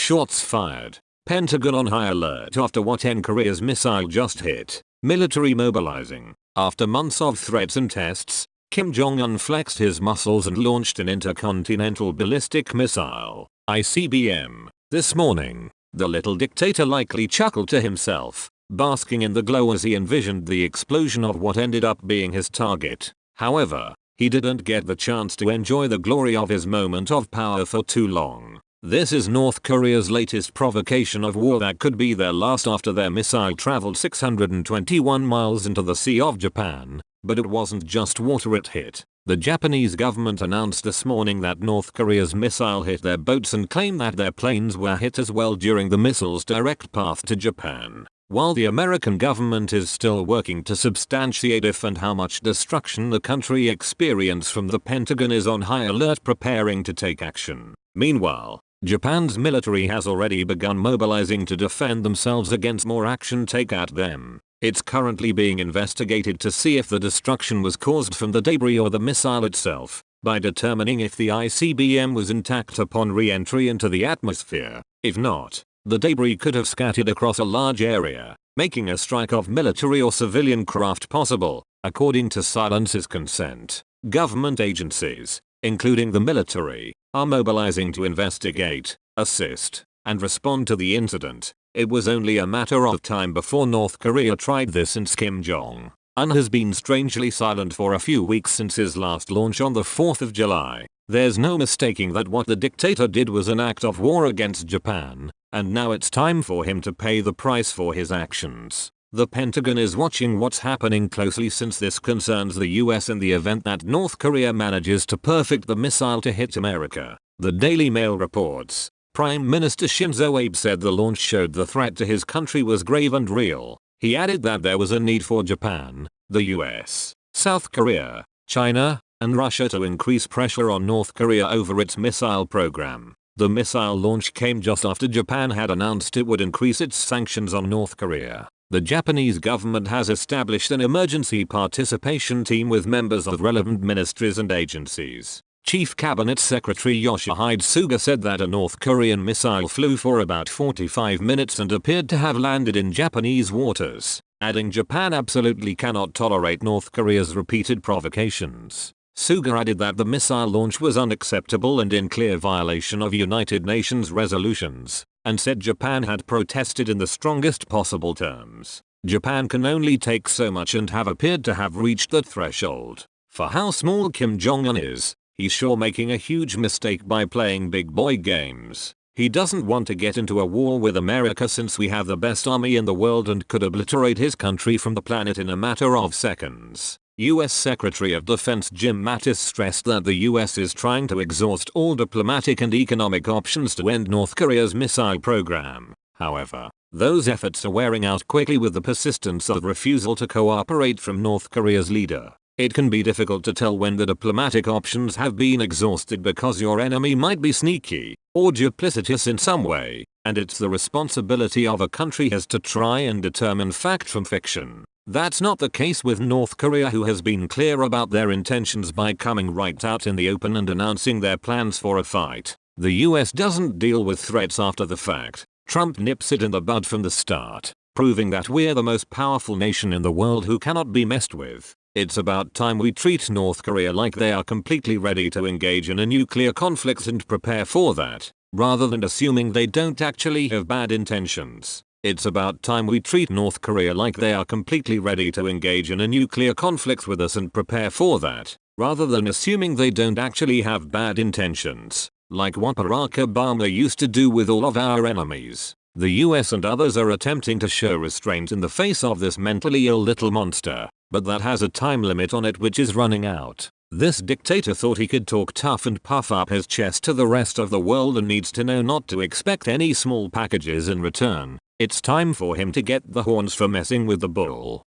Shots fired. Pentagon on high alert after what N.Korea's missile just hit. Military mobilizing. After months of threats and tests, Kim Jong-un flexed his muscles and launched an intercontinental ballistic missile, ICBM, this morning. The little dictator likely chuckled to himself, basking in the glow as he envisioned the explosion of what ended up being his target. However, he didn't get the chance to enjoy the glory of his moment of power for too long. This is North Korea's latest provocation of war that could be their last after their missile traveled 621 miles into the Sea of Japan. But it wasn't just water it hit. The Japanese government announced this morning that North Korea's missile hit their boats and claimed that their planes were hit as well during the missile's direct path to Japan. While the American government is still working to substantiate if and how much destruction the country experienced from the Pentagon is on high alert preparing to take action. Meanwhile, Japan's military has already begun mobilizing to defend themselves against more action taken at them. It's currently being investigated to see if the destruction was caused from the debris or the missile itself, by determining if the ICBM was intact upon re-entry into the atmosphere. If not, the debris could have scattered across a large area, making a strike of military or civilian craft possible, according to Silence's consent. Government agencies, including the military, are mobilizing to investigate, assist, and respond to the incident. It was only a matter of time before North Korea tried this, since Kim Jong-un has been strangely silent for a few weeks since his last launch on the 4th of July. There's no mistaking that what the dictator did was an act of war against Japan, and now it's time for him to pay the price for his actions. The Pentagon is watching what's happening closely since this concerns the US in the event that North Korea manages to perfect the missile to hit America. The Daily Mail reports, Prime Minister Shinzo Abe said the launch showed the threat to his country was grave and real. He added that there was a need for Japan, the US, South Korea, China, and Russia to increase pressure on North Korea over its missile program. The missile launch came just after Japan had announced it would increase its sanctions on North Korea. The Japanese government has established an emergency participation team with members of relevant ministries and agencies. Chief Cabinet Secretary Yoshihide Suga said that a North Korean missile flew for about 45 minutes and appeared to have landed in Japanese waters, adding Japan absolutely cannot tolerate North Korea's repeated provocations. Suga added that the missile launch was unacceptable and in clear violation of United Nations resolutions, and said Japan had protested in the strongest possible terms. Japan can only take so much and have appeared to have reached that threshold. For how small Kim Jong-un is, he's sure making a huge mistake by playing big boy games. He doesn't want to get into a war with America since we have the best army in the world and could obliterate his country from the planet in a matter of seconds. US Secretary of Defense Jim Mattis stressed that the US is trying to exhaust all diplomatic and economic options to end North Korea's missile program. However, those efforts are wearing out quickly with the persistence of refusal to cooperate from North Korea's leader. It can be difficult to tell when the diplomatic options have been exhausted because your enemy might be sneaky or duplicitous in some way, and it's the responsibility of a country has to try and determine fact from fiction. That's not the case with North Korea, who has been clear about their intentions by coming right out in the open and announcing their plans for a fight. The US doesn't deal with threats after the fact. Trump nips it in the bud from the start, proving that we're the most powerful nation in the world who cannot be messed with. It's about time we treat North Korea like they are completely ready to engage in a nuclear conflict and prepare for that, rather than assuming they don't actually have bad intentions. It's about time we treat North Korea like they are completely ready to engage in a nuclear conflict with us and prepare for that, rather than assuming they don't actually have bad intentions, like what Barack Obama used to do with all of our enemies. The US and others are attempting to show restraint in the face of this mentally ill little monster, but that has a time limit on it which is running out. This dictator thought he could talk tough and puff up his chest to the rest of the world and needs to know not to expect any small packages in return. It's time for him to get the horns for messing with the bull.